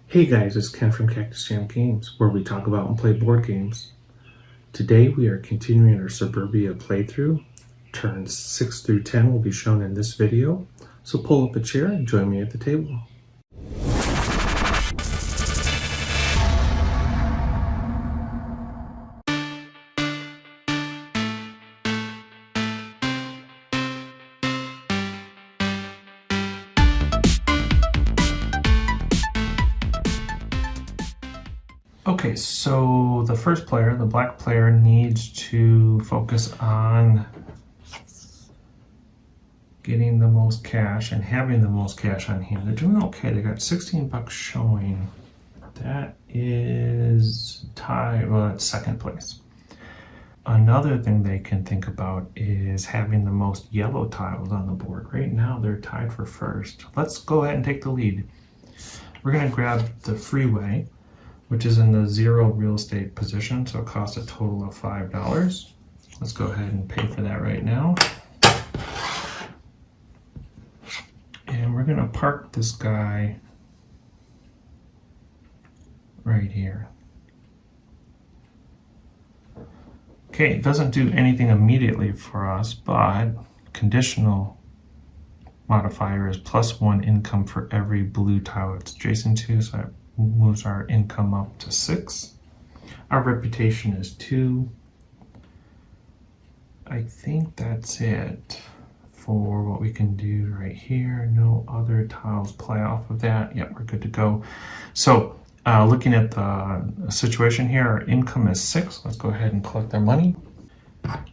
Hey guys, it's Ken from Cactus Jam Games, where we talk about and play board games. Today we are continuing our Suburbia playthrough. Turns 6 through 10 will be shown in this video, so pull up a chair and join me at the table. Okay, so the first player, the black player, needs to focus on getting the most cash and having the most cash on hand. They're doing okay. They got 16 bucks showing. That is tied, well, it's second place. Another thing they can think about is having the most yellow tiles on the board. Right now they're tied for first. Let's go ahead and take the lead. We're going to grab the freeway, which is in the 0 real estate position, so it costs a total of $5. Let's go ahead and pay for that right now. And we're going to park this guy right here. Okay, it doesn't do anything immediately for us, but conditional modifier is +1 income for every blue tile it's adjacent to, so that moves our income up to 6. Our reputation is 2. I think that's it for what we can do right here. No other tiles play off of that. Yep, we're good to go. So looking at the situation here, our income is 6. Let's go ahead and collect our money.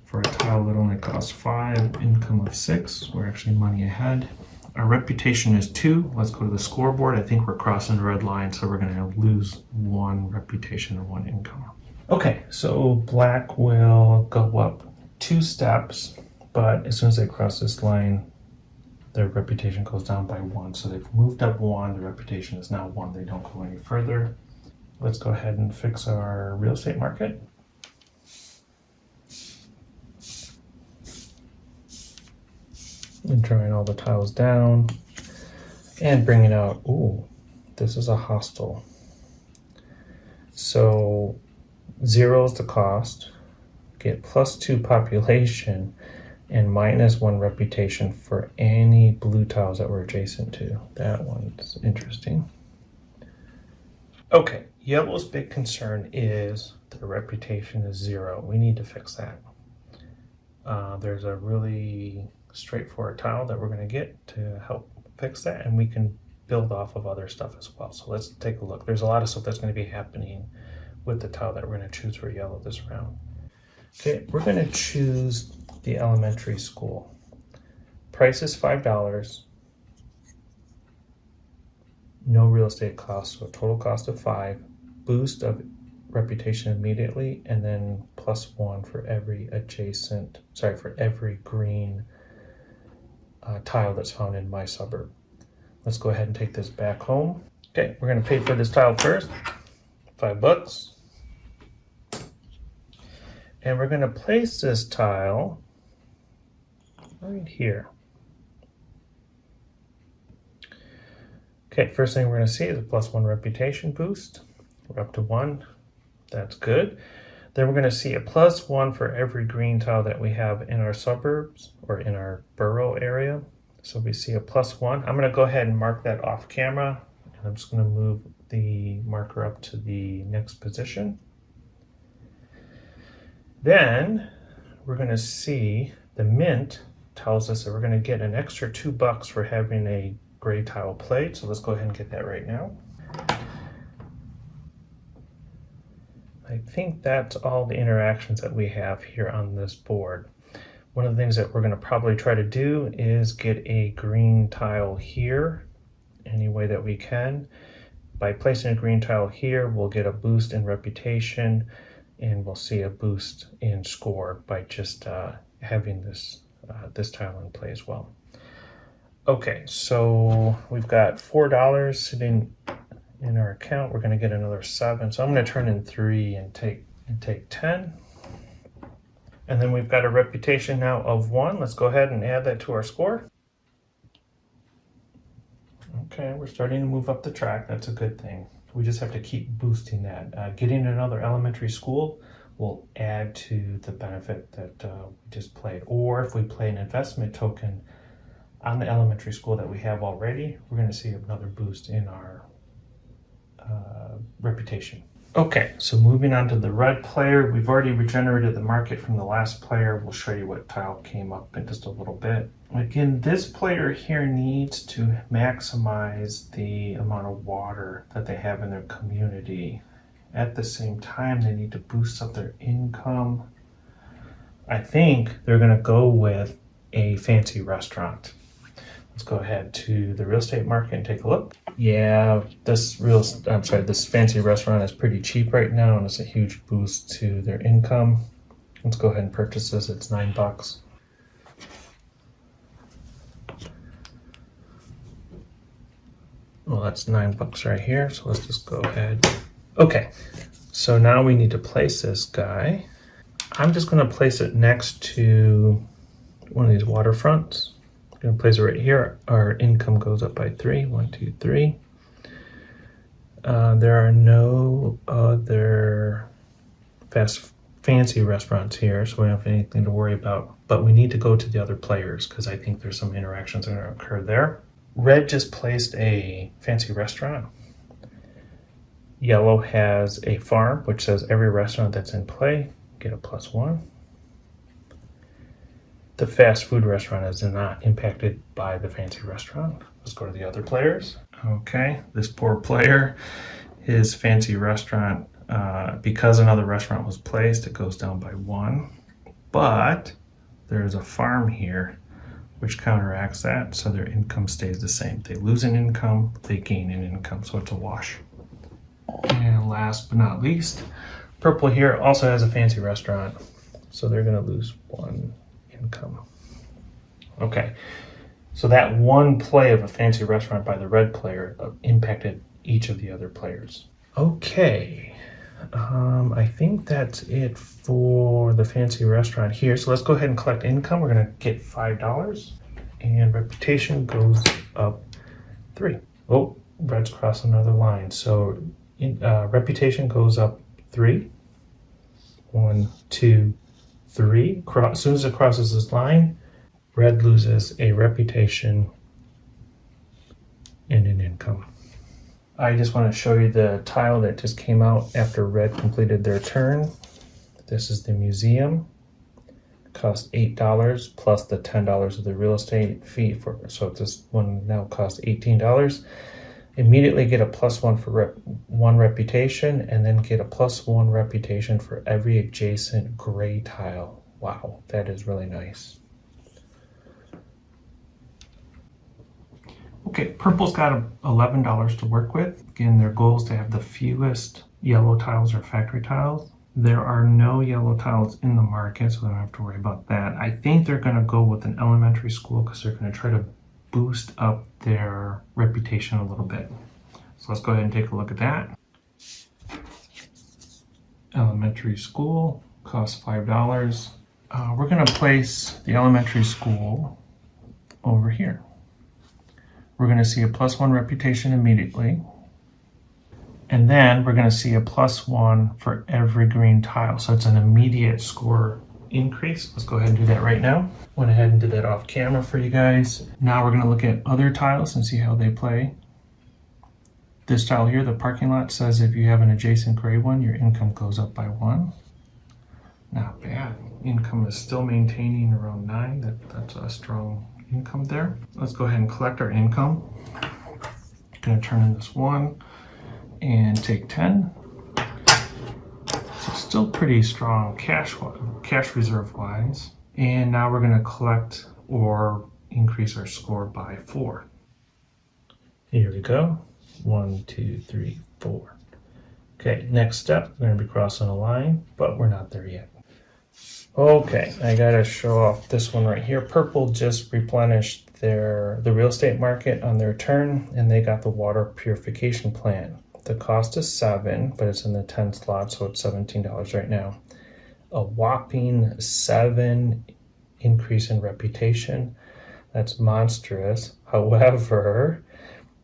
For a tile that only costs 5, income of 6, we're actually money ahead. Our reputation is 2. Let's go to the scoreboard. I think we're crossing the red line, so we're going to lose 1 reputation and 1 income. Okay, so black will go up 2 steps, but as soon as they cross this line, their reputation goes down by 1. So they've moved up 1. The reputation is now 1. They don't go any further. Let's go ahead and fix our real estate market. And drawing all the tiles down and bringing out, ooh, this is a hostel. So 0 is the cost, get +2 population and -1 reputation for any blue tiles that we're adjacent to. That one's interesting. Okay, yellow's big concern is the reputation is 0. We need to fix that. There's a really straightforward tile that we're going to get to help fix that, and we can build off of other stuff as well. So let's take a look. There's a lot of stuff that's going to be happening with the tile that we're going to choose for yellow this round. Okay, we're going to choose the elementary school. Price is $5. No real estate cost, so a total cost of 5. Boost of reputation immediately, and then +1 for every for every green tile that's found in my suburb. Let's go ahead and take this back home. Okay, we're going to pay for this tile first, $5. And we're going to place this tile right here. Okay, first thing we're going to see is a +1 reputation boost. We're up to 1. That's good. Then we're going to see a +1 for every green tile that we have in our suburbs or in our borough area. So we see a +1. I'm going to go ahead and mark that off camera. And I'm just going to move the marker up to the next position. Then we're going to see the mint tells us that we're going to get an extra $2 for having a gray tile played. So let's go ahead and get that right now. I think that's all the interactions that we have here on this board. One of the things that we're going to probably try to do is get a green tile here any way that we can. By placing a green tile here, we'll get a boost in reputation, and we'll see a boost in score by just having this tile in play as well. Okay, so we've got $4 sitting in our account. We're going to get another 7, so I'm going to turn in 3 and take 10. And then we've got a reputation now of 1. Let's go ahead and add that to our score. Okay, we're starting to move up the track. That's a good thing. We just have to keep boosting that. Getting another elementary school will add to the benefit that we just played. Or if we play an investment token on the elementary school that we have already, we're going to see another boost in our reputation. Okay, so moving on to the red player, we've already regenerated the market from the last player. We'll show you what tile came up in just a little bit. Again, this player here needs to maximize the amount of water that they have in their community. At the same time, they need to boost up their income. I think they're going to go with a fancy restaurant. Let's go ahead to the real estate market and take a look. Yeah, this fancy restaurant is pretty cheap right now, and it's a huge boost to their income. Let's go ahead and purchase this. It's $9. Well, that's $9 right here. So let's just go ahead. Okay, so now we need to place this guy. I'm just going to place it next to one of these waterfronts. I'm going to place it right here. Our income goes up by 3. 1, 2, 3. There are no other fancy restaurants here, so we don't have anything to worry about. But we need to go to the other players because I think there's some interactions that are going to occur there. Red just placed a fancy restaurant. Yellow has a farm, which says every restaurant that's in play, get a +1. The fast food restaurant is not impacted by the fancy restaurant. Let's go to the other players. Okay, this poor player, his fancy restaurant, because another restaurant was placed, it goes down by 1. But there's a farm here which counteracts that, so their income stays the same. They lose in income, they gain in income, so it's a wash. And last but not least, purple here also has a fancy restaurant, so they're going to lose 1 income. Okay, so that one play of a fancy restaurant by the red player impacted each of the other players. Okay, I think that's it for the fancy restaurant here. So let's go ahead and collect income. We're going to get $5, and reputation goes up 3. Oh, red's crossed another line. So reputation goes up 3. 1, 2, 3. As soon as it crosses this line, red loses a reputation and an income. I just want to show you the tile that just came out after red completed their turn. This is the museum. It cost $8 plus the $10 of the real estate fee so this one now costs $18. Immediately get a +1 for one reputation, and then get a +1 reputation for every adjacent gray tile. Wow, that is really nice. Okay, purple's got $11 to work with. Again, their goal is to have the fewest yellow tiles or factory tiles. There are no yellow tiles in the market, so they don't have to worry about that. I think they're going to go with an elementary school because they're going to try to boost up their reputation a little bit. So let's go ahead and take a look at that. Elementary school costs $5. We're going to place the elementary school over here. We're going to see a +1 reputation immediately. And then we're going to see a +1 for every green tile. So it's an immediate score increase. Let's go ahead and do that right now. Went ahead and did that off camera for you guys. Now we're going to look at other tiles and see how they play. This tile here, the parking lot, says if you have an adjacent gray one, your income goes up by 1. Not bad. Income is still maintaining around 9. That's a strong income there. Let's go ahead and collect our income. Going to turn in this 1 and take 10. So still pretty strong cash reserve wise. And now we're going to collect or increase our score by 4. Here we go. 1, 2, 3, 4. Okay, next step, we're going to be crossing a line, but we're not there yet. Okay, I gotta show off this one right here. Purple just replenished the real estate market on their turn, and they got the water purification plant. The cost is 7, but it's in the 10 slot, so it's $17 right now. A whopping 7 increase in reputation. That's monstrous. However,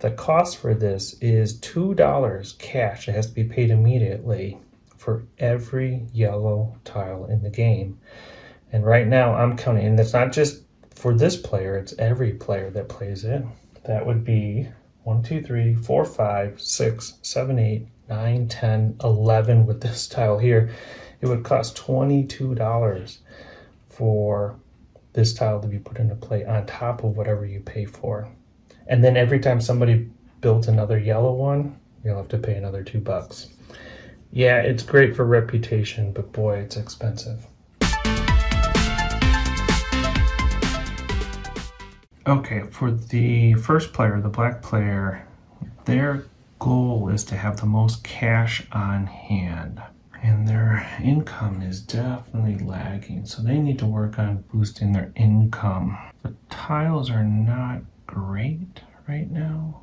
The cost for this is $2 cash. It has to be paid immediately for every yellow tile in the game. And right now I'm counting, and it's not just for this player, it's every player that plays it. That would be 1, 2, 3, 4, 5, 6, 7, 8, 9, 10, 11 with this tile here. It would cost $22 for this tile to be put into play on top of whatever you pay for. And then every time somebody builds another yellow one, you'll have to pay another $2. Yeah, it's great for reputation, but boy, it's expensive. Okay, for the first player, the black player, their goal is to have the most cash on hand. And their income is definitely lagging, so they need to work on boosting their income. The tiles are not great right now,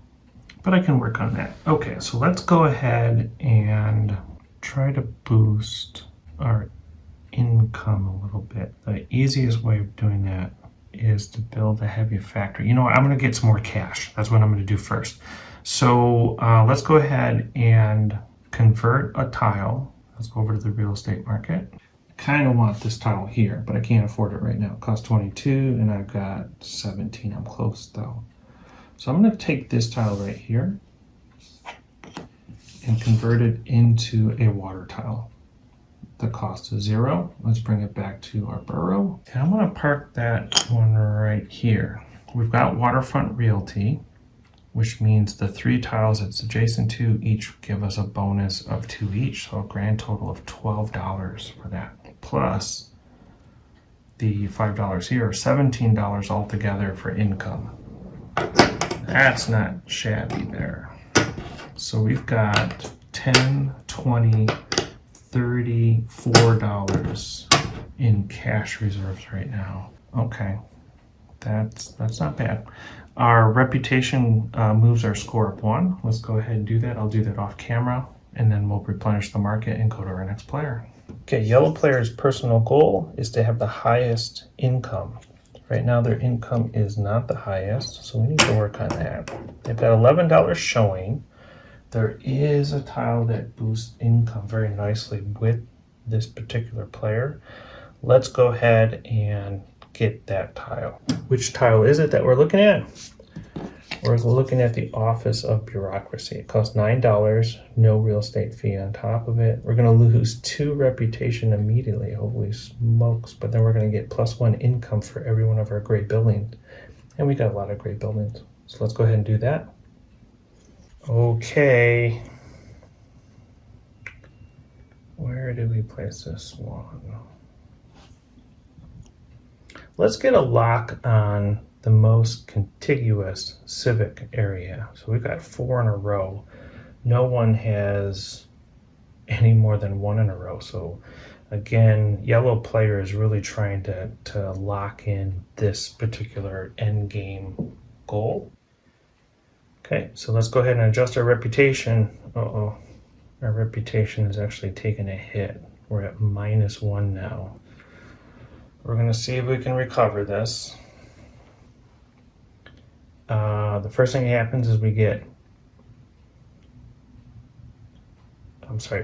but I can work on that. Okay, so let's go ahead and try to boost our income a little bit. The easiest way of doing that is to build a heavy factory. You know what, I'm going to get some more cash. That's what I'm going to do first. So let's go ahead and convert a tile. Let's go over to the real estate market. I kind of want this tile here, but I can't afford it right now. It costs 22 and I've got 17. I'm close though. So I'm going to take this tile right here and convert it into a water tile. The cost is 0. Let's bring it back to our borough. And I'm going to park that one right here. We've got waterfront realty, which means the 3 tiles it's adjacent to each give us a bonus of 2 each. So a grand total of $12 for that. Plus the $5 here, $17 altogether for income. That's not shabby there. So we've got $10, $20, $34 in cash reserves right now. Okay, that's not bad. Our reputation moves our score up 1. Let's go ahead and do that. I'll do that off camera, and then we'll replenish the market and go to our next player. Okay, yellow player's personal goal is to have the highest income. Right now their income is not the highest, so we need to work on that. They've got $11 showing. There is a tile that boosts income very nicely with this particular player. Let's go ahead and get that tile. Which tile is it that we're looking at? We're looking at the Office of Bureaucracy. It costs $9, no real estate fee on top of it. We're going to lose 2 reputation immediately, holy smokes, but then we're going to get +1 income for every one of our great buildings. And we got a lot of great buildings. So let's go ahead and do that. Okay. Where did we place this one? Let's get a lock on the most contiguous civic area. So we've got 4 in a row. No one has any more than 1 in a row. So again, yellow player is really trying to lock in this particular end game goal. Okay, so let's go ahead and adjust our reputation. Uh-oh, our reputation is actually taking a hit. We're at -1 now. We're going to see if we can recover this. The first thing that happens is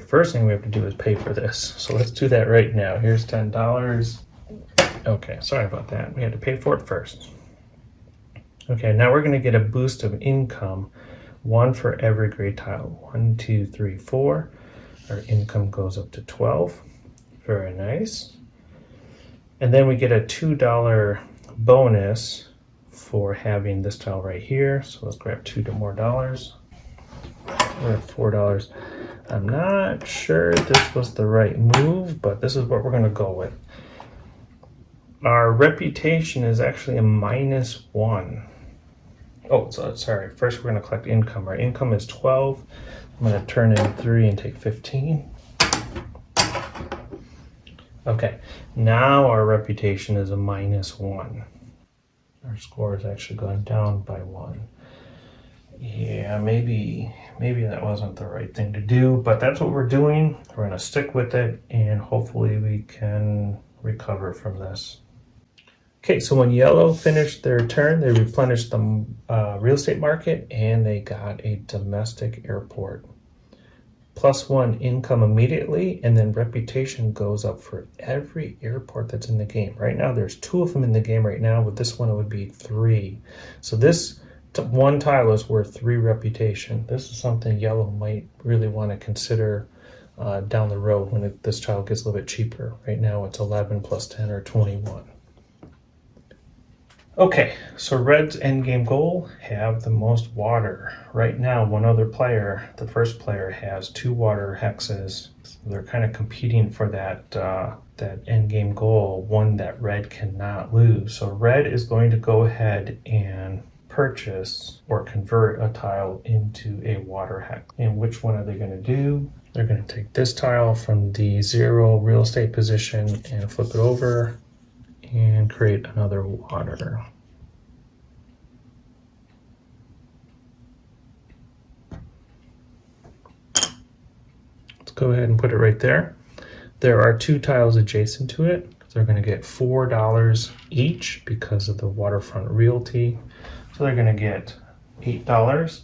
first thing we have to do is pay for this. So let's do that right now. Here's $10. Okay, sorry about that. We had to pay for it first. Okay, now we're going to get a boost of income, 1 for every gray tile. 1, 2, 3, 4. Our income goes up to 12. Very nice. And then we get a $2 bonus for having this tile right here. So let's grab $2 more. We're at $4. I'm not sure this was the right move, but this is what we're going to go with. Our reputation is actually a -1. Oh, so sorry. First, we're going to collect income. Our income is 12. I'm going to turn in 3 and take 15. Okay, now our reputation is a -1. Our score has actually gone down by 1. Yeah, maybe that wasn't the right thing to do, but that's what we're doing. We're going to stick with it, and hopefully we can recover from this. Okay, so when yellow finished their turn, they replenished the real estate market and they got a domestic airport. +1 income immediately, and then reputation goes up for every airport that's in the game. Right now, there's 2 of them in the game right now. With this one, it would be 3. So this one tile is worth 3 reputation. This is something yellow might really want to consider down the road when this tile gets a little bit cheaper. Right now, it's 11 plus 10 or 21. Okay, so red's endgame goal, have the most water. Right now, one other player, the first player, has 2 water hexes. So they're kind of competing for that endgame goal, one that red cannot lose. So red is going to go ahead and purchase or convert a tile into a water hex. And which one are they going to do? They're going to take this tile from the 0 real estate position and flip it over and create another water. Let's go ahead and put it right there. There are 2 tiles adjacent to it. They're going to get $4 each because of the waterfront realty. So they're going to get $8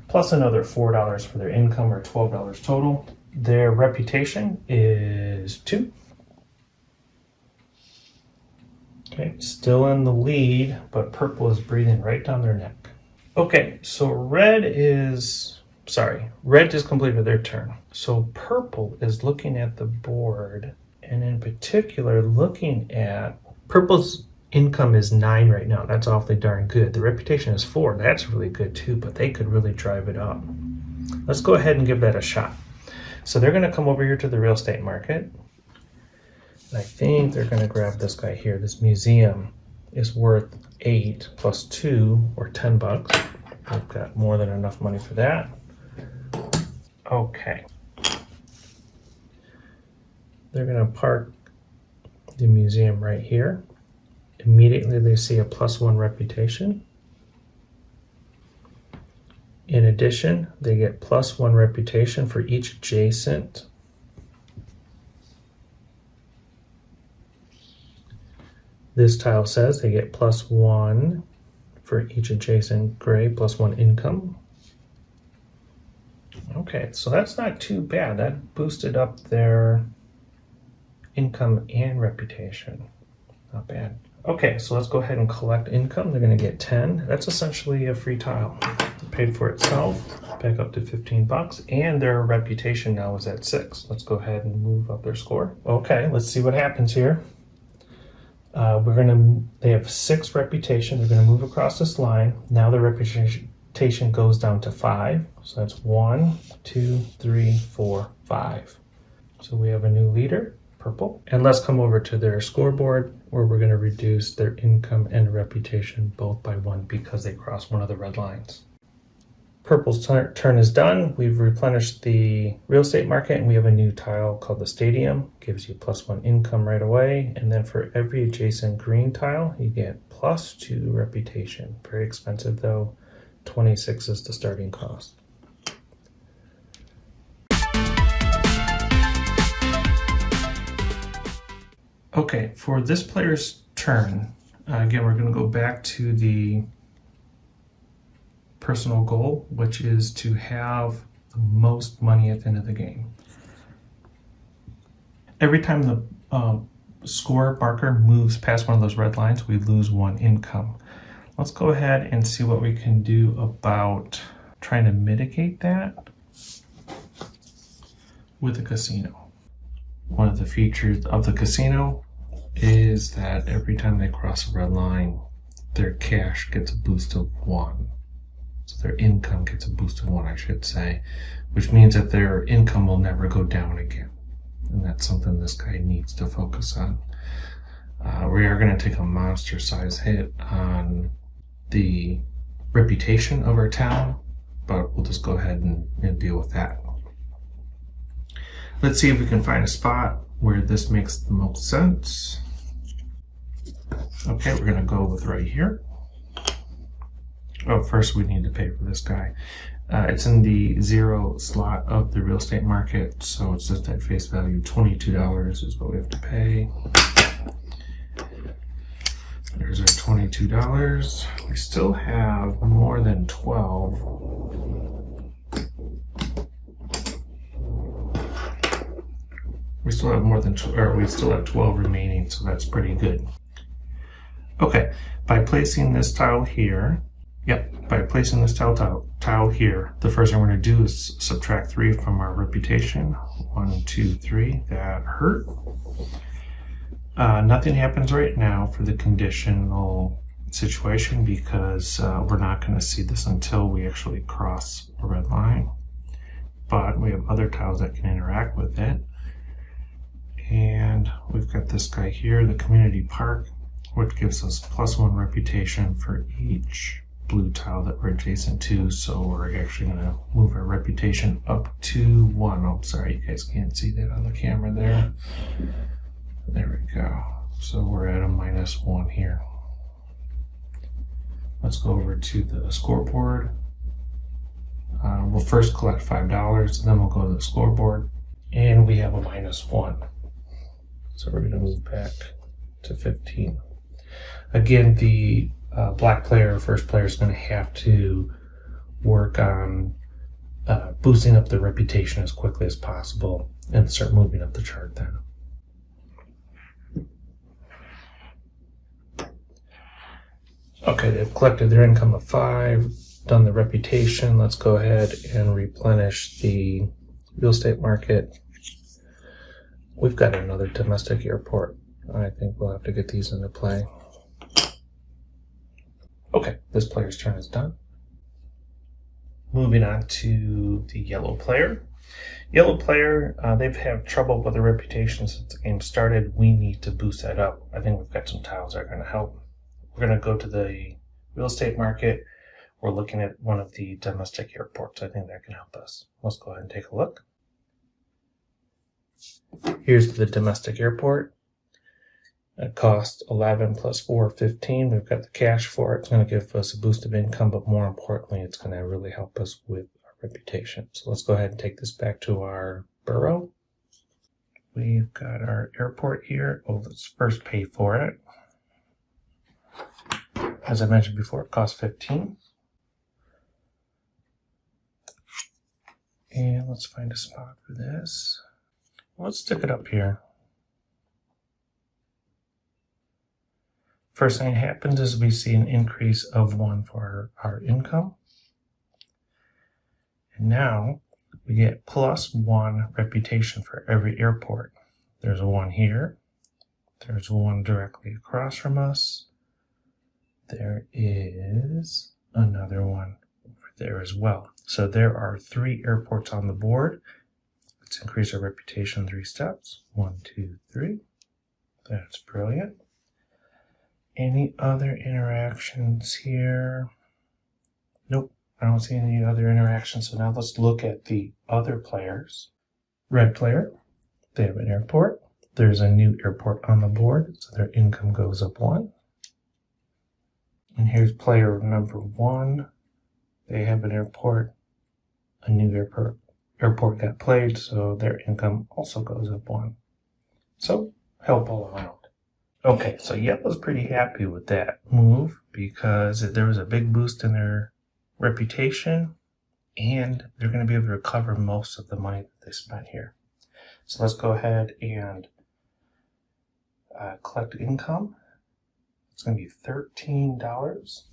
plus another $4 for their income, or $12 total. Their reputation is 2. Okay, still in the lead, but purple is breathing right down their neck. Okay, so red just completed their turn. So purple is looking at the board, and in particular looking at purple's income is 9 right now. That's awfully darn good. The reputation is 4. That's really good too, but they could really drive it up. Let's go ahead and give that a shot. So they're going to come over here to the real estate market. I think they're going to grab this guy here. This museum is worth 8 plus 2 or $10. I've got more than enough money for that. Okay. They're going to park the museum right here. Immediately they see a +1 reputation. In addition, they get +1 reputation for each adjacent. This tile says they get +1 for each adjacent gray, +1 income. Okay, so that's not too bad. That boosted up their income and reputation. Not bad. Okay, so let's go ahead and collect income. They're going to get 10. That's essentially a free tile. It paid for itself, back up to $15, and their reputation now is at 6. Let's go ahead and move up their score. Okay, let's see what happens here. They have 6 reputation. They're going to move across this line. Now their reputation goes down to 5. So that's 1, 2, 3, 4, 5. So we have a new leader, purple. And let's come over to their scoreboard, where we're going to reduce their income and reputation both by 1 because they crossed one of the red lines. Purple's turn is done. We've replenished the real estate market, and we have a new tile called the stadium. Gives you +1 income right away. And then for every adjacent green tile, you get +2 reputation. Very expensive though. 26 is the starting cost. Okay, for this player's turn, again, we're going to go back to the personal goal, which is to have the most money at the end of the game. Every time the score marker moves past one of those red lines, we lose 1 income. Let's go ahead and see what we can do about trying to mitigate that with a casino. One of the features of the casino is that every time they cross a red line, their cash gets a boost of 1. So their income gets a boost of 1, I should say, which means that their income will never go down again. And that's something this guy needs to focus on. We are going to take a monster size hit on the reputation of our town, but we'll just go ahead and deal with that. Let's see if we can find a spot where this makes the most sense. Okay, we're going to go with right here. Oh, first we need to pay for this guy. It's in the 0 slot of the real estate market, so it's just at face value. $22 is what we have to pay. There's our $22. We still have more than 12. We still have more than, we still have 12 remaining, so that's pretty good. Okay, by placing this tile here, by placing this tile here, the first thing we're going to do is subtract 3 from our reputation. 1, 2, 3, that hurt. Nothing happens right now for the conditional situation because we're not going to see this until we actually cross a red line. But we have other tiles that can interact with it. And we've got this guy here, the community park, which gives us +1 reputation for each blue tile that we're adjacent to. So we're actually going to move our reputation up to 1. Oh, sorry, you guys can't see that on the camera there. There we go. So we're at a -1 here. Let's go over to the scoreboard. We'll first collect $5, then we'll go to the scoreboard, and we have a -1. So we're going to move back to 15. Again, the black player, first player, is going to have to work on boosting up the reputation as quickly as possible and start moving up the chart then. Okay, they've collected their income of 5, done the reputation. Let's go ahead and replenish the real estate market. We've got another domestic airport. I think we'll have to get these into play. Okay, this player's turn is done. Moving on to the yellow player. Yellow player, they've had trouble with their reputation since the game started. We need to boost that up. I think we've got some tiles that are going to help. We're going to go to the real estate market. We're looking at one of the domestic airports. I think that can help us. Let's go ahead and take a look. Here's the domestic airport. It costs 11 plus 4, 15. We've got the cash for it. It's going to give us a boost of income, but more importantly, it's going to really help us with our reputation. So let's go ahead and take this back to our borough. We've got our airport here. Oh, let's first pay for it. As I mentioned before, it costs 15. And let's find a spot for this. Let's stick it up here. First thing that happens is we see an increase of 1 for our income. And now we get +1 reputation for every airport. There's a 1 here. There's 1 directly across from us. There is another 1 over there as well. So there are 3 airports on the board. Let's increase our reputation 3 steps. 1, 2, 3. That's brilliant. Any other interactions here? Nope, I don't see any other interactions. So now let's look at the other players. Red player, they have an airport. There's a new airport on the board, so their income goes up 1. And here's player number 1. They have an airport. A new airport got played, so their income also goes up 1. So help all around. Okay, so yellow's pretty happy with that move because there was a big boost in their reputation and they're going to be able to recover most of the money that they spent here. So let's go ahead and collect income. It's going to be $13.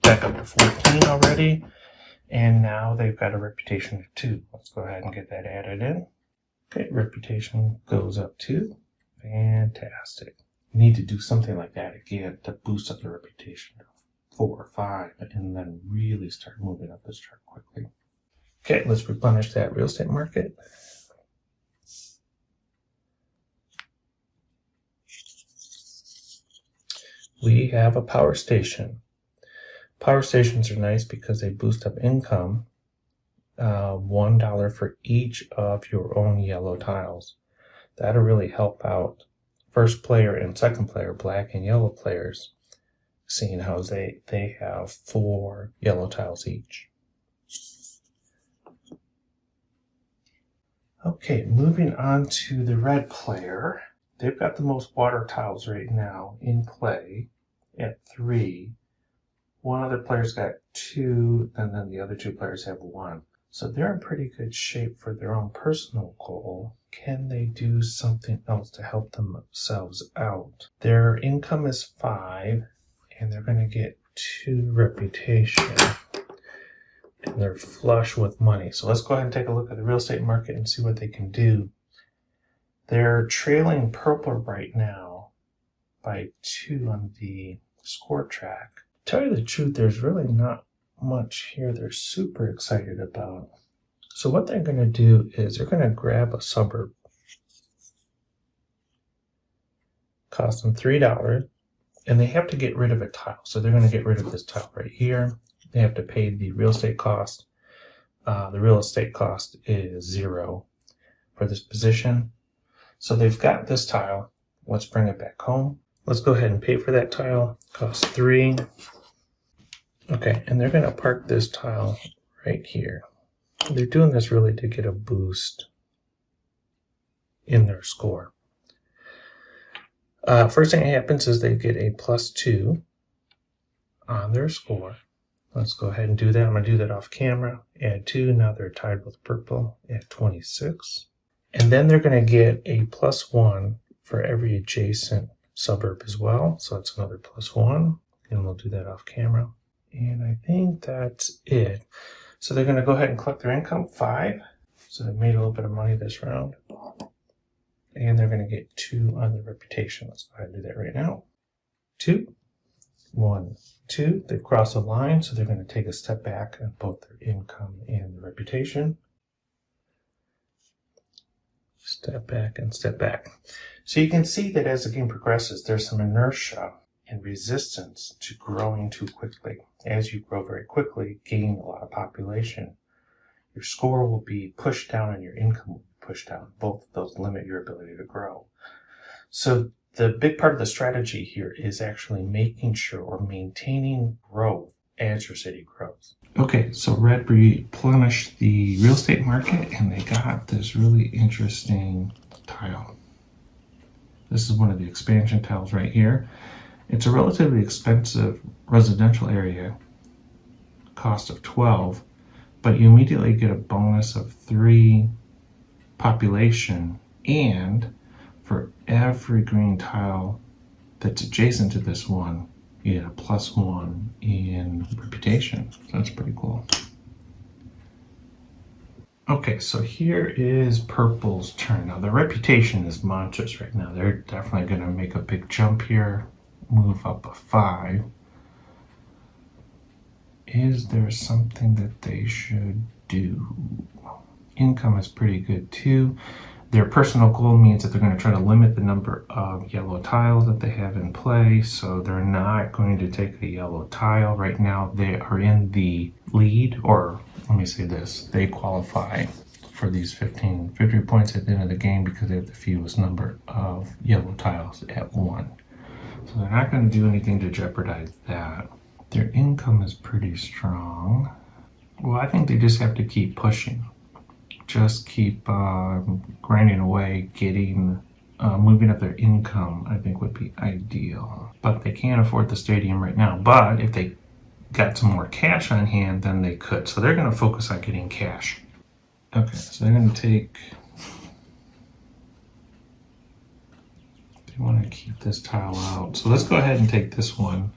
Back up to 14 already. And now they've got a reputation of 2. Let's go ahead and get that added in. Okay, reputation goes up 2. Fantastic. You need to do something like that again to boost up the reputation of 4 or 5 and then really start moving up this chart quickly. Okay, let's replenish that real estate market. We have a power station. Power stations are nice because they boost up income. $1 for each of your own yellow tiles. That'll really help out first player and second player, black and yellow players, seeing how they have 4 yellow tiles each. Okay, moving on to the red player. They've got the most water tiles right now in play at 3. One other player's got 2, and then the other 2 players have 1. So they're in pretty good shape for their own personal goal. Can they do something else to help themselves out? Their income is 5, and they're going to get 2 reputation. And they're flush with money. So let's go ahead and take a look at the real estate market and see what they can do. They're trailing purple right now by 2 on the score track. To tell you the truth, there's really not much here they're super excited about. So what they're going to do is they're going to grab a suburb. Cost them $3, and they have to get rid of a tile. So they're going to get rid of this tile right here. They have to pay the real estate cost. The real estate cost is 0 for this position. So they've got this tile. Let's bring it back home. Let's go ahead and pay for that tile. Cost 3. Okay, and they're going to park this tile right here. They're doing this really to get a boost in their score. First thing that happens is they get a +2 on their score. Let's go ahead and do that. I'm going to do that off camera. Add 2. Now they're tied with purple at 26. And then they're going to get a +1 for every adjacent suburb as well. So it's another +1. And we'll do that off camera. And I think that's it. So they're going to go ahead and collect their income, 5. So they made a little bit of money this round. And they're going to get 2 on the reputation. Let's go ahead and do that right now. 2. 1, 2. They've crossed the line, so they're going to take a step back on both their income and the reputation. Step back and step back. So you can see that as the game progresses, there's some inertia and resistance to growing too quickly. As you grow very quickly, gain a lot of population, your score will be pushed down and your income will be pushed down. Both of those limit your ability to grow. So the big part of the strategy here is actually making sure or maintaining growth as your city grows. Okay, so Red replenished the real estate market and they got this really interesting tile. This is one of the expansion tiles right here. It's a relatively expensive residential area, cost of 12, but you immediately get a bonus of 3 population, and for every green tile that's adjacent to this one, you get a +1 in reputation. So that's pretty cool. Okay, so here is purple's turn. Now, their reputation is monstrous right now. They're definitely going to make a big jump here, move up a 5. Is there something that they should do? Income is pretty good too. Their personal goal means that they're going to try to limit the number of yellow tiles that they have in play. So they're not going to take a yellow tile. Right now they are in the lead, or let me say this, they qualify for these 15 victory points at the end of the game because they have the fewest number of yellow tiles at 1. So they're not going to do anything to jeopardize that. Their income is pretty strong. Well, I think they just have to keep pushing. Just keep grinding away, getting moving up their income, I think would be ideal. But they can't afford the stadium right now. But if they got some more cash on hand, then they could. So they're going to focus on getting cash. Okay, so they're going to take... They want to keep this tile out. So let's go ahead and take this one,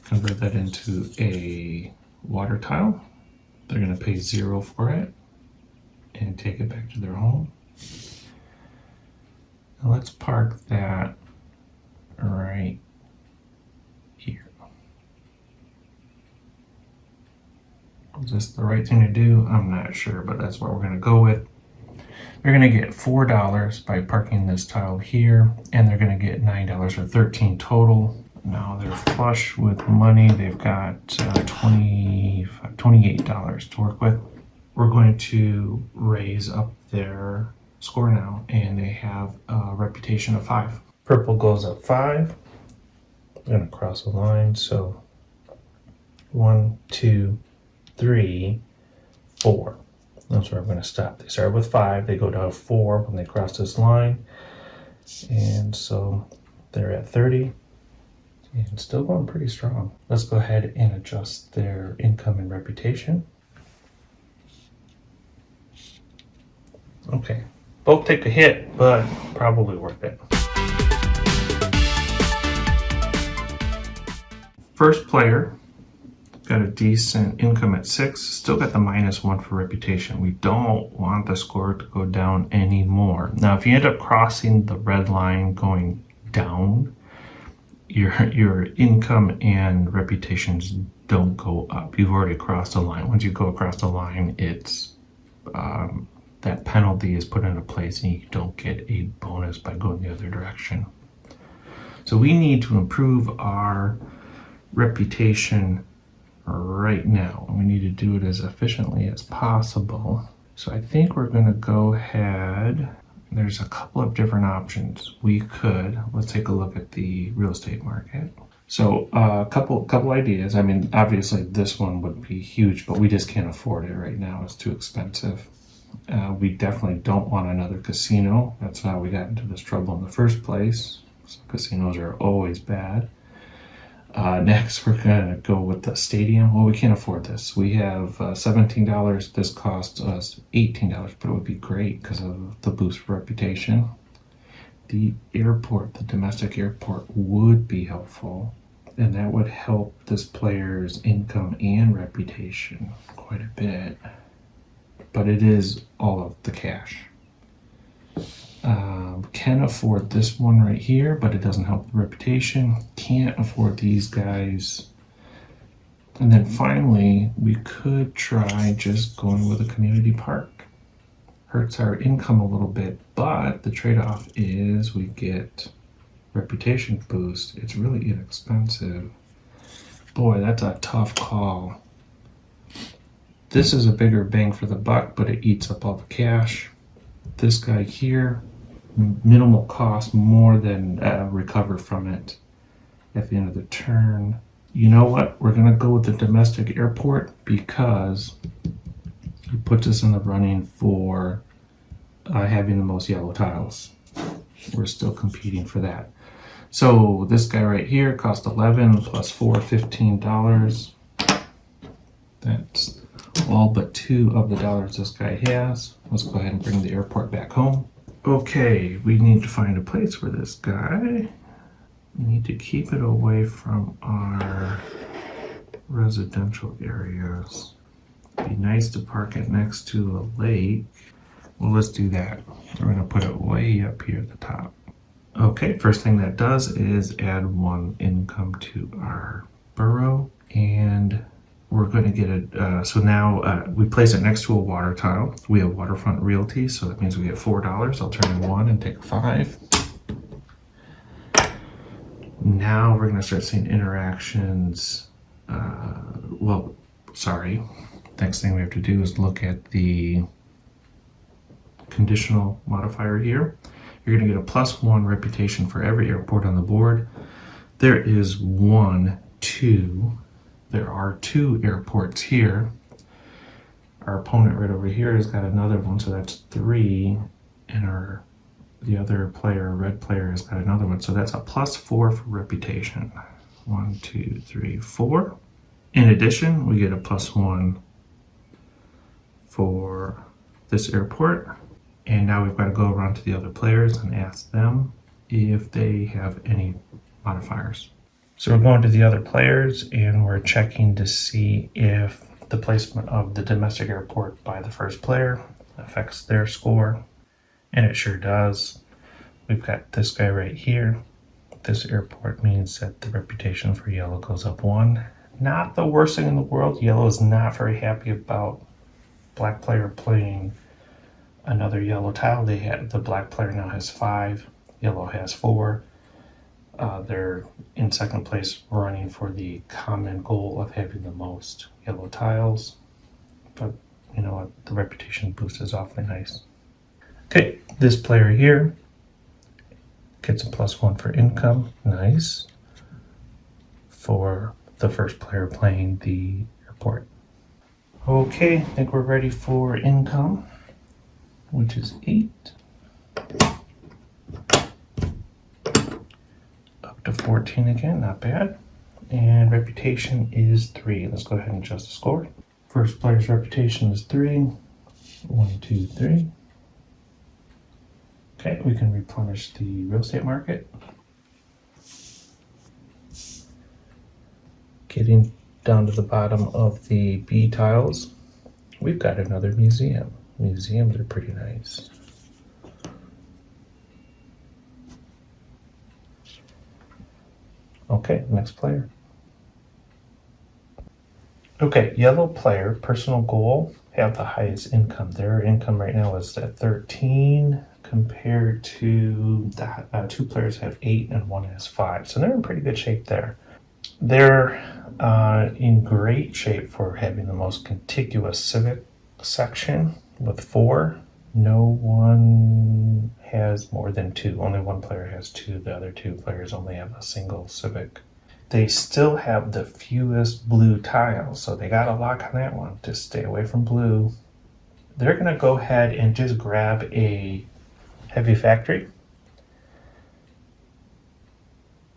convert that into a water tile. They're going to pay 0 for it and take it back to their home. Now let's park that right here. Is this the right thing to do? I'm not sure, but that's what we're going to go with. They're going to get $4 by parking this tile here, and they're going to get $9 or 13 total. Now they're flush with money. They've got $28 to work with. We're going to raise up their score now, and they have a reputation of 5. Purple goes up 5. I'm going to cross a line, so 1, 2, 3, 4. That's where I'm going to stop. They start with 5, they go down 4 when they cross this line. And so they're at 30 and still going pretty strong. Let's go ahead and adjust their income and reputation. Okay, both take a hit, but probably worth it. First player got a decent income at 6, still got the -1 for reputation. We don't want the score to go down anymore. Now, if you end up crossing the red line going down, your income and reputations don't go up. You've already crossed the line. Once you go across the line, it's that penalty is put into place and you don't get a bonus by going the other direction. So we need to improve our reputation right now. We need to do it as efficiently as possible. So I think we're going to go ahead. There's a couple of different options. Let's take a look at the real estate market. So a couple ideas. I mean, obviously this one would be huge, but we just can't afford it right now. It's too expensive. We definitely don't want another casino. That's how we got into this trouble in the first place. So casinos are always bad. Next, we're going to go with the stadium. Well, we can't afford this. We have $17. This costs us $18, but it would be great because of the boost for reputation. The airport, the domestic airport, would be helpful, and that would help this player's income and reputation quite a bit. But it is all of the cash. Can afford this one right here, but it doesn't help the reputation. Can't afford these guys. And then finally, we could try just going with a community park. Hurts our income a little bit, but the trade-off is we get reputation boost. It's really inexpensive. Boy, that's a tough call. This is a bigger bang for the buck, but it eats up all the cash. This guy here, minimal cost, more than recover from it at the end of the turn. You know what? We're going to go with the domestic airport because it puts us in the running for having the most yellow tiles. We're still competing for that. So this guy right here cost 11 plus 4, $15. That's all but 2 of the dollars this guy has. Let's go ahead and bring the airport back home. Okay, we need to find a place for this guy. We need to keep it away from our residential areas. It'd be nice to park it next to a lake. Well, let's do that. We're going to put it way up here at the top. Okay, first thing that does is add 1 income to our borough, and we're going to get it. So now we place it next to a water tile. We have waterfront realty, so that means we get $4. I'll turn in 1 and take 5. Now we're going to start seeing interactions. Next thing we have to do is look at the conditional modifier here. You're going to get a +1 reputation for every airport on the board. There are 2 airports here. Our opponent right over here has got another one, so that's 3. And the other player, red player, has got another one, so that's a +4 for reputation. 1, 2, 3, 4. In addition, we get a +1 for this airport. And now we've got to go around to the other players and ask them if they have any modifiers. So we're going to the other players and we're checking to see if the placement of the domestic airport by the first player affects their score. And it sure does. We've got this guy right here. This airport means that the reputation for yellow goes up 1. Not the worst thing in the world. Yellow is not very happy about black player playing another yellow tile. The black player now has 5. Yellow has 4. They're in second place, running for the common goal of having the most yellow tiles. But you know what? The reputation boost is awfully nice. Okay, this player here gets a +1 for income. Nice. For the first player playing the airport. Okay, I think we're ready for income, which is 8. Up to 14 again, not bad. And reputation is 3. Let's go ahead and adjust the score. First player's reputation is 3. 1, 2, 3. Okay, we can replenish the real estate market. Getting down to the bottom of the B tiles, we've got another museum. Museums are pretty nice. Okay, next player. Okay, yellow player, personal goal, have the highest income. Their income right now is at 13 compared to the 2 players have 8 and 1 has 5. So they're in pretty good shape there. They're in great shape for having the most contiguous civic section with 4. No one has more than 2. Only one player has 2. The other 2 players only have a single civic. They still have the fewest blue tiles, so they got a lock on that one. Just stay away from blue. They're going to go ahead and just grab a heavy factory.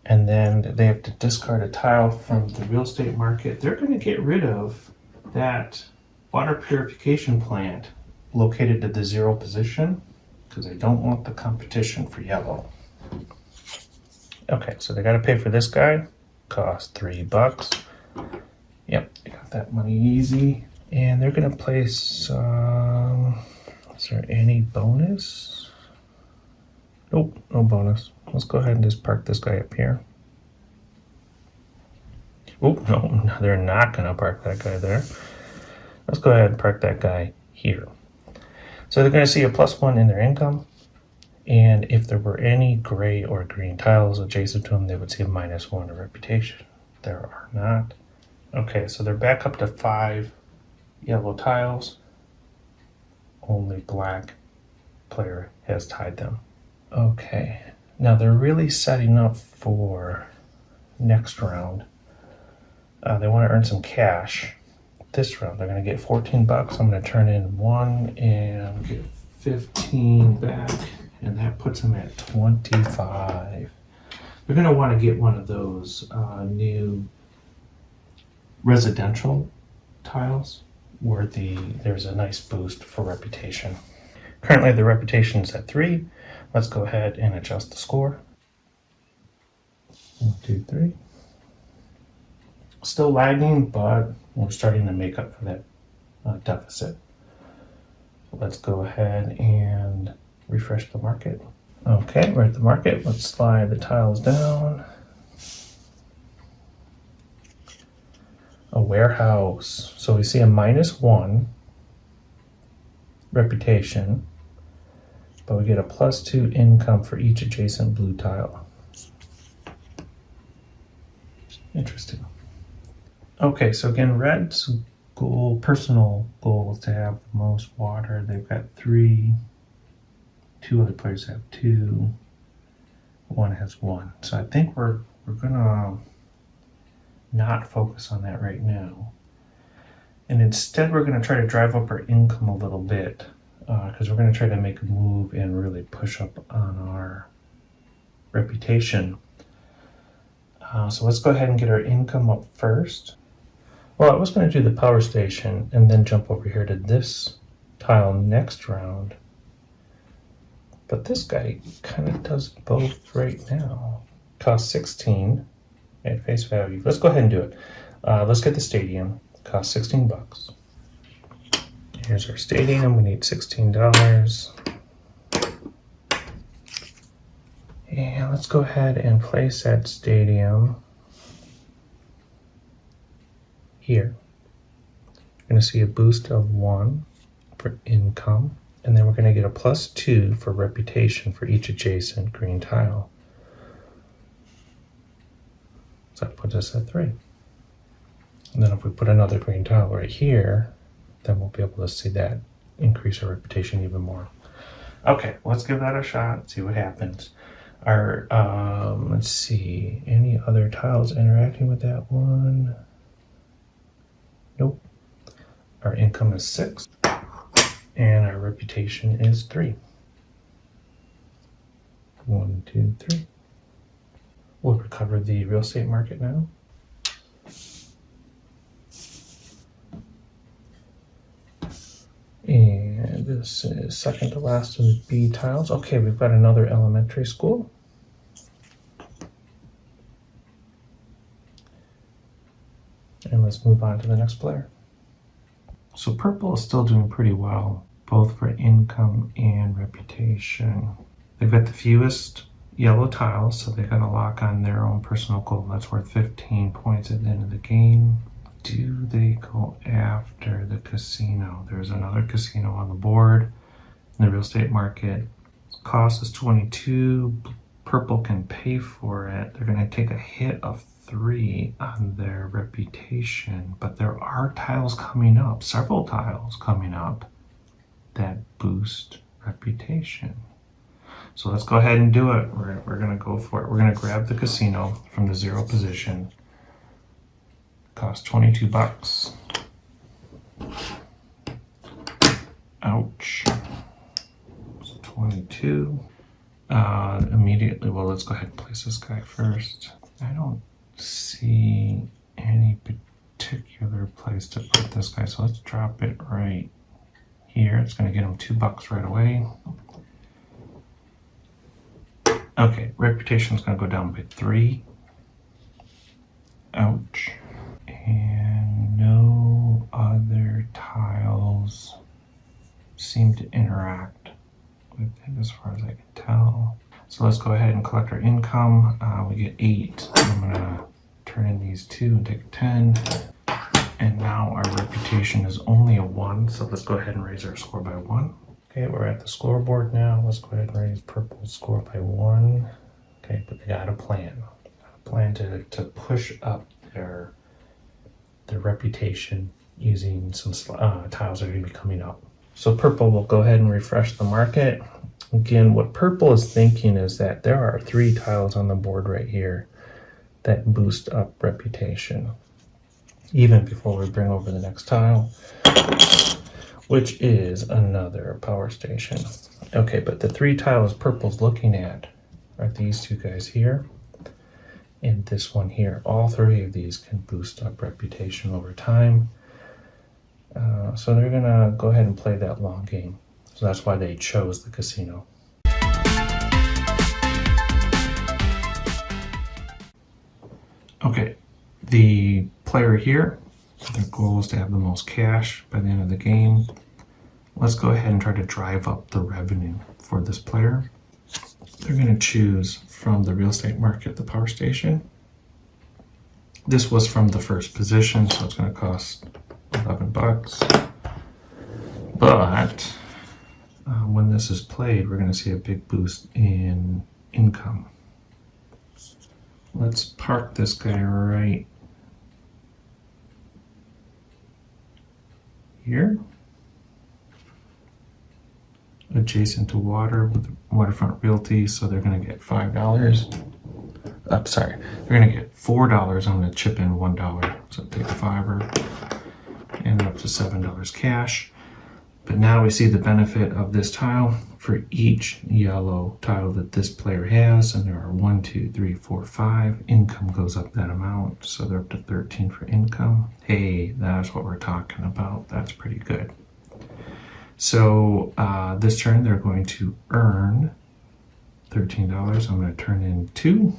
And then they have to discard a tile from the real estate market. They're going to get rid of that water purification plant located at the 0 position because they don't want the competition for yellow. Okay, so they got to pay for this guy. Cost $3. Yep, they got that money easy. And they're going to place, is there any bonus? Nope, no bonus. Let's go ahead and just park this guy up here. Oh, no, they're not going to park that guy there. Let's go ahead and park that guy here. So they're going to see a +1 in their income. And if there were any gray or green tiles adjacent to them, they would see a -1 in reputation. There are not. Okay, so they're back up to 5 yellow tiles. Only black player has tied them. Okay, now they're really setting up for next round. They want to earn some cash. This round, they're going to get $14. I'm going to turn in 1 and get 15 back. And that puts them at 25. They're going to want to get one of those new residential tiles where there's a nice boost for reputation. Currently the reputation is at 3. Let's go ahead and adjust the score. 1, 2, 3. Still lagging, but we're starting to make up for that deficit. Let's go ahead and refresh the market. Okay, we're at the market. Let's slide the tiles down. A warehouse. So we see a -1 reputation, but we get a +2 income for each adjacent blue tile. Interesting. Okay, so again, red's personal goal is to have the most water. They've got 3. 2 other players have 2. 1 has 1. So I think we're gonna not focus on that right now. And instead we're gonna try to drive up our income a little bit because we're gonna try to make a move and really push up on our reputation. So let's go ahead and get our income up first. Well, I was gonna do the power station and then jump over here to this tile next round. But this guy kind of does both right now. Costs 16 at face value. Let's go ahead and do it. Let's get the stadium. Costs $16. Here's our stadium. We need $16. And let's go ahead and place that stadium here. You're going to see a boost of 1 for income. And then we're going to get a +2 for reputation for each adjacent green tile. So that puts us at 3. And then if we put another green tile right here, then we'll be able to see that increase our reputation even more. Okay, let's give that a shot, see what happens. Our, let's see, any other tiles interacting with that one? Nope. Our income is 6, and our reputation is 3. 1, 2, 3. We'll recover the real estate market now. And this is second to last of the B tiles. Okay, we've got another elementary school. And let's move on to the next player. So purple is still doing pretty well, both for income and reputation. They've got the fewest yellow tiles, so they got a lock on their own personal goal. That's worth 15 points at the end of the game. Do they go after the casino? There's another casino on the board in the real estate market. Cost is 22. Purple can pay for it. They're going to take a hit of 3 on their reputation, but there are tiles coming up, several tiles coming up that boost reputation. So let's go ahead and do it. We're going to go for it. We're going to grab the casino from the 0 position. Cost 22 bucks. Ouch. It's 22. Immediately, well, let's go ahead and place this guy first. I don't see any particular place to put this guy, so let's drop it right here. It's going to get him 2 bucks right away. Okay, reputation is going to go down by 3. Ouch. And no other tiles seem to interact with it as far as I can tell. So let's go ahead and collect our income. We get 8. I'm going to turn in these 2 and take a 10. And now our reputation is only a 1, so let's go ahead and raise our score by 1. Okay, we're at the scoreboard now. Let's go ahead and raise purple's score by 1. Okay, but they got a plan. A plan to push up their reputation using some tiles that are going to be coming up. So purple will go ahead and refresh the market. Again, what purple is thinking is that there are 3 tiles on the board right here that boost up reputation, even before we bring over the next tile, which is another power station. Okay, but the 3 tiles purple's looking at are these 2 guys here and this one here. All 3 of these can boost up reputation over time. So they're gonna go ahead and play that long game. So that's why they chose the casino. Okay, the player here, their goal is to have the most cash by the end of the game. Let's go ahead and try to drive up the revenue for this player. They're going to choose from the real estate market the power station. This was from the first position, so it's going to cost 11 bucks. But when this is played, we're going to see a big boost in income. Let's park this guy right here, adjacent to water with Waterfront Realty, so they're going to get $5. They're going to get $4. I'm going to chip in $1, so take a $5 and up to $7 cash. But now we see the benefit of this tile for each yellow tile that this player has, and there are 1, 2, 3, 4, 5. Income goes up that amount, so they're up to 13 for income. Hey, that's what we're talking about. That's pretty good. So this turn they're going to earn $13. I'm going to turn in 2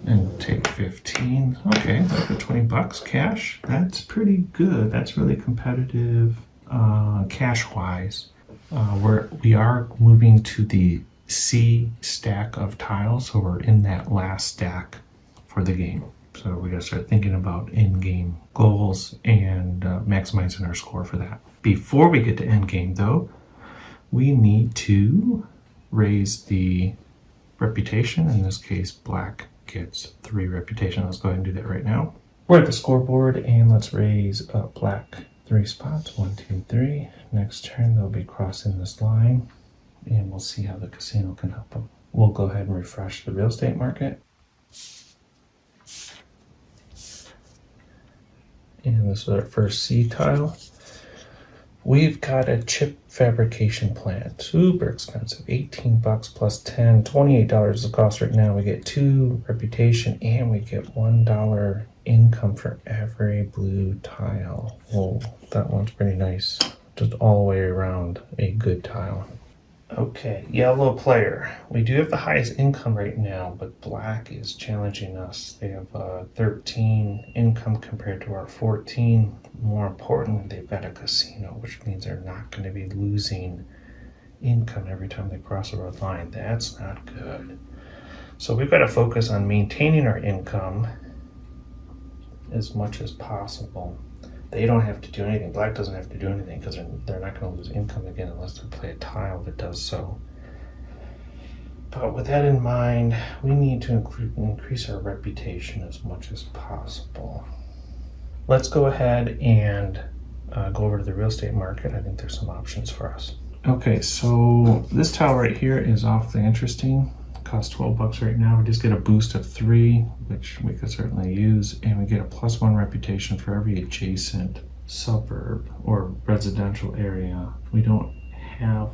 and take 15. Okay, that's for 20 bucks cash. That's pretty good. That's really competitive cash wise. We are moving to the C stack of tiles, so we're in that last stack for the game. So we got to start thinking about in-game goals and maximizing our score for that. Before we get to end game though, we need to raise the reputation. In this case, black gets 3 reputation. Let's go ahead and do that right now. We're at the scoreboard and let's raise black 3 spots. 1, 2, 3. Next turn they'll be crossing this line and we'll see how the casino can help them. We'll go ahead and refresh the real estate market. And this is our first C tile. We've got a chip fabrication plant. Super expensive. 18 bucks plus 10, $28 the cost right now. We get 2 reputation and we get $1 income for every blue tile. Whoa, that one's pretty nice. Just all the way around a good tile. Okay, yellow player. We do have the highest income right now, but black is challenging us. They have 13 income compared to our 14. More importantly, they've got a casino, which means they're not going to be losing income every time they cross a red line. That's not good. So we've got to focus on maintaining our income as much as possible. They don't have to do anything. Black doesn't have to do anything because they're not going to lose income again unless they play a tile that does so. But with that in mind, we need to increase our reputation as much as possible. Let's go ahead and go over to the real estate market. I think there's some options for us. Okay, so this tile right here is awfully interesting. Costs 12 bucks right now. We just get a boost of 3, which we could certainly use, and we get a +1 reputation for every adjacent suburb or residential area. We don't have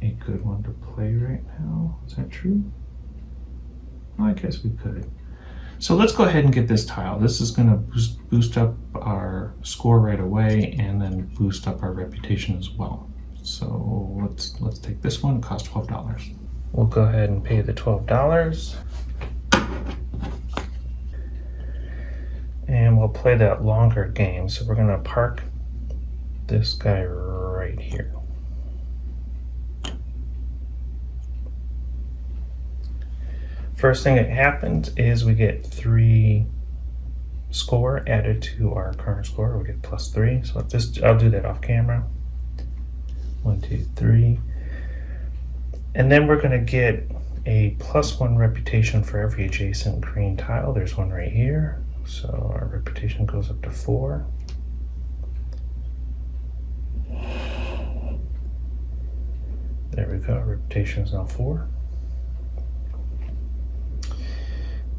a good one to play right now. Is that true? Well, I guess we could. So let's go ahead and get this tile. This is going to boost up our score right away and then boost up our reputation as well. So let's take this one. It costs $12. We'll go ahead and pay the $12. And we'll play that longer game. So we're going to park this guy right here. First thing that happens is we get 3 score added to our current score. We get +3. So I'll do that off camera. 1, 2, 3. And then we're going to get a +1 reputation for every adjacent green tile. There's one right here. So our reputation goes up to 4. There we go. Our reputation is now 4.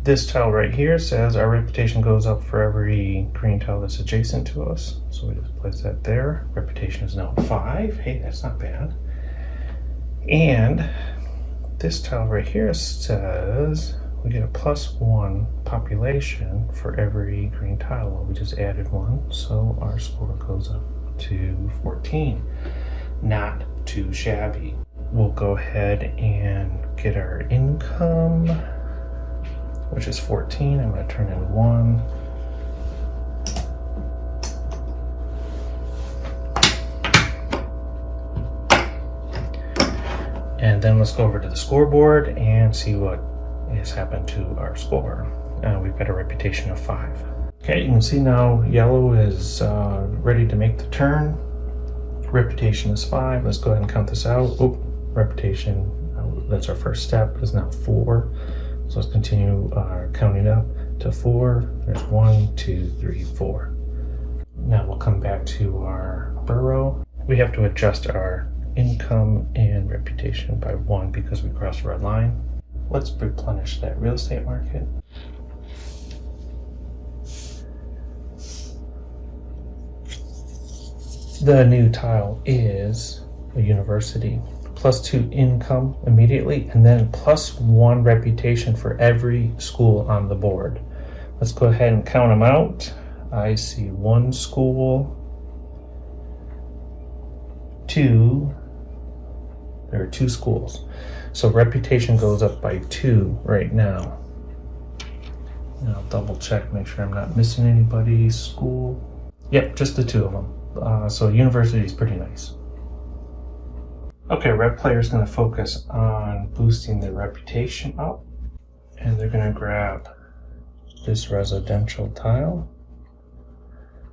This tile right here says our reputation goes up for every green tile that's adjacent to us. So we just place that there. Reputation is now 5. Hey, that's not bad. And this tile right here says we get a +1 population for every green tile. Well, we just added 1, so our score goes up to 14. Not too shabby. We'll go ahead and get our income, which is 14. I'm going to turn in 1. And then let's go over to the scoreboard and see what has happened to our score. We've got a reputation of 5. Okay, you can see now yellow is ready to make the turn. Reputation is 5. Let's go ahead and count this out. Oh, reputation, that's our first step, is now 4. So let's continue counting up to 4. There's 1, 2, 3, 4. Now we'll come back to our burrow. We have to adjust our income and reputation by 1 because we crossed the red line. Let's replenish that real estate market. The new tile is a university. +2 income immediately, and then +1 reputation for every school on the board. Let's go ahead and count them out. I see 1 school, 2. There are 2 schools. So reputation goes up by 2 right now. And I'll double check, make sure I'm not missing anybody. School. Yep, just the 2 of them. So university is pretty nice. Okay, red player is going to focus on boosting their reputation up. And they're going to grab this residential tile.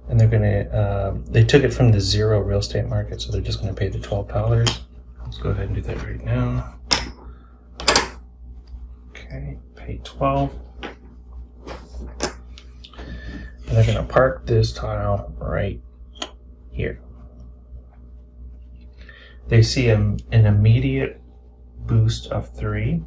And they're going to, they took it from the 0 real estate market, so they're just going to pay the $12. Let's go ahead and do that right now. Okay, pay 12. And they're going to park this tile right here. They see an immediate boost of 3.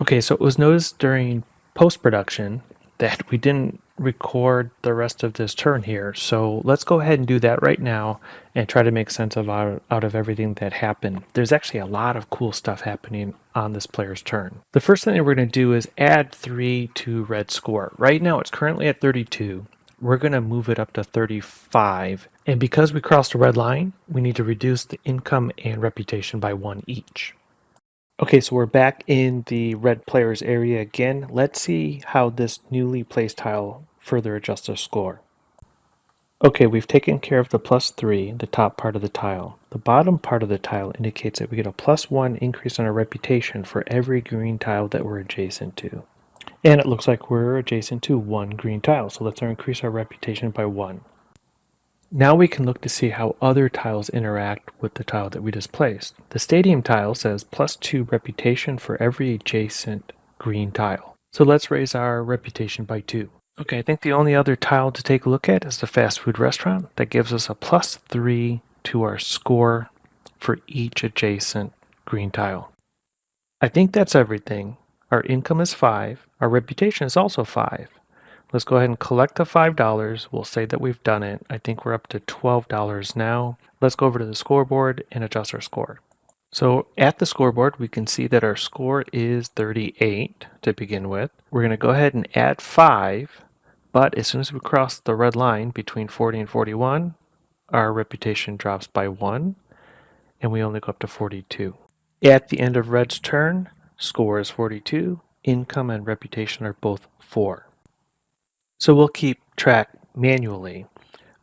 Okay, so it was noticed during post-production that we didn't record the rest of this turn here, so let's go ahead and do that right now and try to make sense of out of everything that happened. There's actually a lot of cool stuff happening on this player's turn. The first thing that we're going to do is add 3 to red's score. Right now it's currently at 32. We're going to move it up to 35, and because we crossed a red line, we need to reduce the income and reputation by 1 each. Okay, so we're back in the red players area again. Let's see how this newly placed tile further adjusts our score. Okay, we've taken care of the +3, the top part of the tile. The bottom part of the tile indicates that we get a +1 increase on our reputation for every green tile that we're adjacent to. And it looks like we're adjacent to 1 green tile, so let's increase our reputation by 1. Now we can look to see how other tiles interact with the tile that we just placed. The stadium tile says +2 reputation for every adjacent green tile. So let's raise our reputation by 2. Okay, I think the only other tile to take a look at is the fast food restaurant. That gives us a +3 to our score for each adjacent green tile. I think that's everything. Our income is 5. Our reputation is also 5. Let's go ahead and collect the $5. We'll say that we've done it. I think we're up to $12 now. Let's go over to the scoreboard and adjust our score. So at the scoreboard, we can see that our score is 38 to begin with. We're going to go ahead and add 5, but as soon as we cross the red line between 40 and 41, our reputation drops by 1, and we only go up to 42. At the end of red's turn, score is 42, income and reputation are both 4. So we'll keep track manually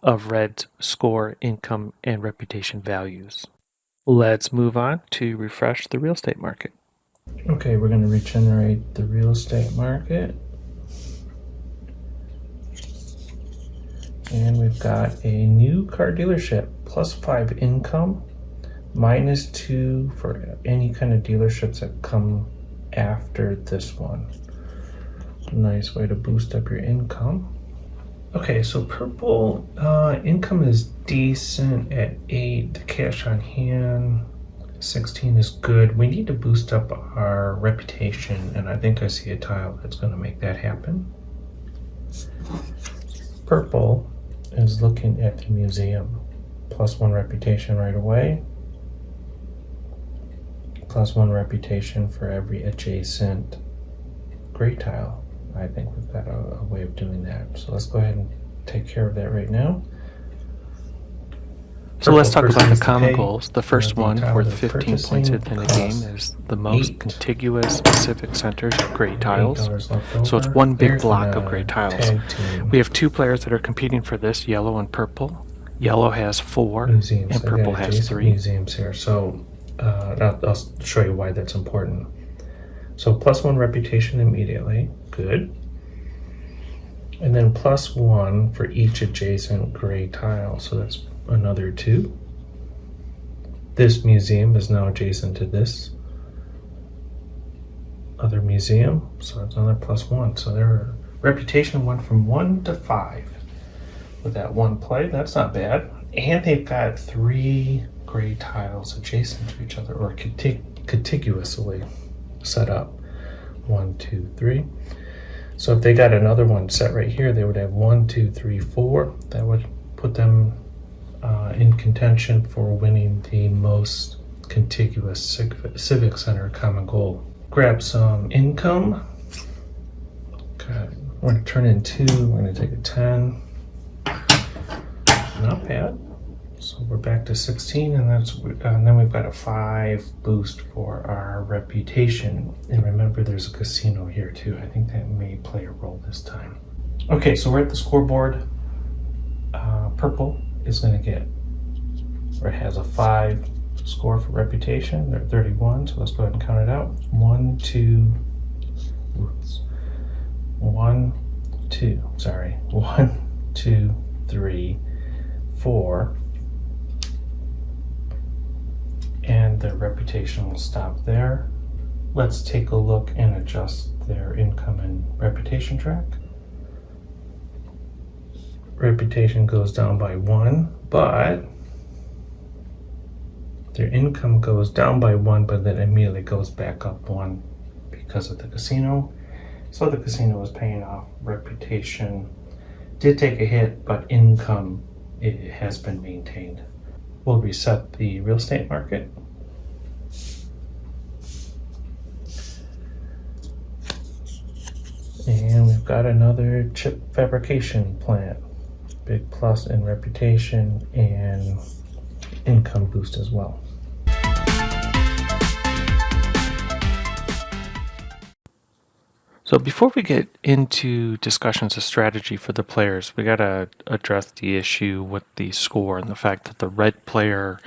of red's score, income, and reputation values. Let's move on to refresh the real estate market. Okay, we're going to regenerate the real estate market. And we've got a new car dealership, +5 income, -2 for any kind of dealerships that come after this one. Nice way to boost up your income. Okay, so purple income is decent at 8. The cash on hand 16 is good. We need to boost up our reputation, and I think I see a tile that's going to make that happen. Purple is looking at the museum. +1 reputation right away. +1 reputation for every adjacent gray tile. I think we've got a way of doing that. So let's go ahead and take care of that right now. So let's talk about the common goals. The first one, worth 15 points in the game, is the most contiguous specific centers of gray tiles. So it's one big block of gray tiles. We have 2 players that are competing for this, yellow and purple. Yellow has 4 and purple has 3. Museums here. So I'll show you why that's important. So +1 reputation immediately, good. And then +1 for each adjacent gray tile, so that's another 2. This museum is now adjacent to this other museum, so it's another +1. So their reputation went from 1 to 5 with that one play. That's not bad. And they've got 3 gray tiles adjacent to each other, or contiguously set up. 1, 2, 3. So if they got another one set right here, they would have 1, 2, 3, 4. That would put them in contention for winning the most contiguous civic center common goal. Grab some income. Okay, we're going to turn in 2. We're going to take a 10. Not bad. So we're back to 16, and then we've got a 5 boost for our reputation. And remember, there's a casino here too. I think that may play a role this time. Okay, so we're at the scoreboard. Purple is going to get, or has a 5 score for reputation. They're 31, so let's go ahead and count it out. 1, 2, 3, 4. And their reputation will stop there. Let's take a look and adjust their income and reputation track. Reputation goes down by 1, but their income goes down by 1, but then immediately goes back up 1 because of the casino. So the casino is paying off reputation did take a hit, but income it has been maintained. We'll reset the real estate market. And we've got another chip fabrication plant. Big plus in reputation and income boost as well. So before we get into discussions of strategy for the players, we got to address the issue with the score and the fact that the red player,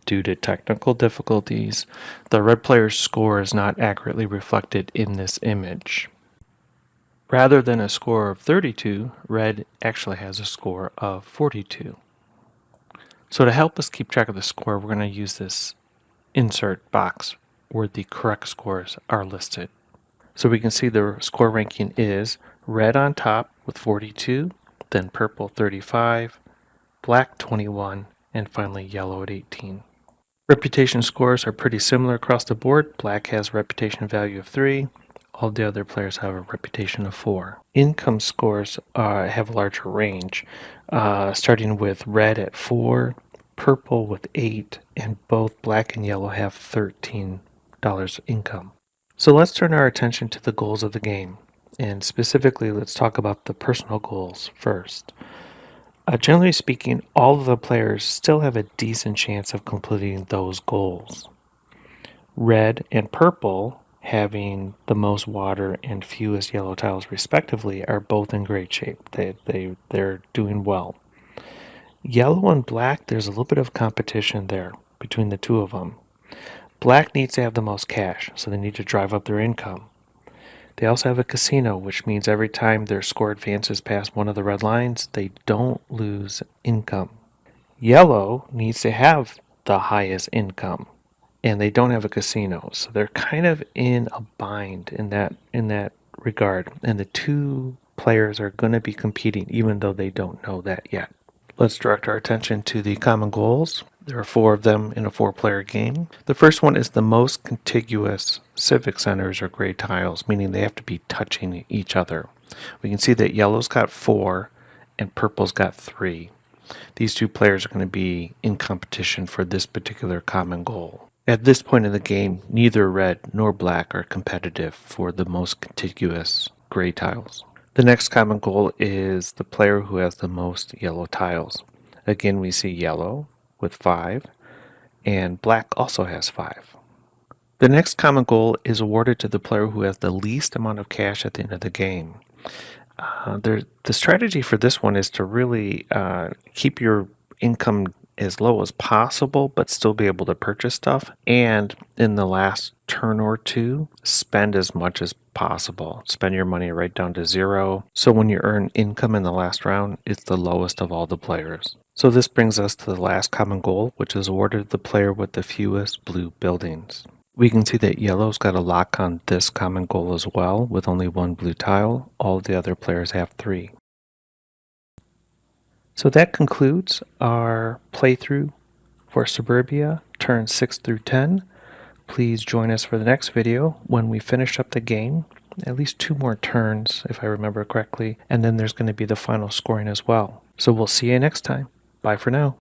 due to technical difficulties, the red player's score is not accurately reflected in this image. Rather than a score of 32, red actually has a score of 42. So to help us keep track of the score, we're going to use this insert box where the correct scores are listed. So we can see the score ranking is red on top with 42, then purple 35, black 21, and finally yellow at 18. Reputation scores are pretty similar across the board. Black has a reputation value of 3. All the other players have a reputation of 4. Income scores have a larger range, starting with red at 4, purple with 8, and both black and yellow have $13 income. So let's turn our attention to the goals of the game, and specifically let's talk about the personal goals first. Generally speaking, all of the players still have a decent chance of completing those goals. Red and purple, having the most water and fewest yellow tiles respectively, are both in great shape. They're doing well. Yellow and black, there's a little bit of competition there between the two of them. Black needs to have the most cash, so they need to drive up their income. They also have a casino, which means every time their score advances past one of the red lines, they don't lose income. Yellow needs to have the highest income, and they don't have a casino, so they're kind of in a bind in that regard. And the two players are going to be competing, even though they don't know that yet. Let's direct our attention to the common goals. There are 4 of them in a 4-player game. The first one is the most contiguous civic centers or gray tiles, meaning they have to be touching each other. We can see that yellow's got 4 and purple's got 3. These 2 players are going to be in competition for this particular common goal. At this point in the game, neither red nor black are competitive for the most contiguous gray tiles. The next common goal is the player who has the most yellow tiles. Again, we see yellow with 5, and black also has 5. The next common goal is awarded to the player who has the least amount of cash at the end of the game. The strategy for this one is to really keep your income as low as possible, but still be able to purchase stuff. And in the last turn or two, spend as much as possible. Spend your money right down to 0. So when you earn income in the last round, it's the lowest of all the players. So this brings us to the last common goal, which is awarded to the player with the fewest blue buildings. We can see that yellow's got a lock on this common goal as well, with only 1 blue tile. All the other players have 3. So that concludes our playthrough for Suburbia, turns 6 through 10. Please join us for the next video when we finish up the game. At least 2 more turns, if I remember correctly, and then there's going to be the final scoring as well. So we'll see you next time. Bye for now.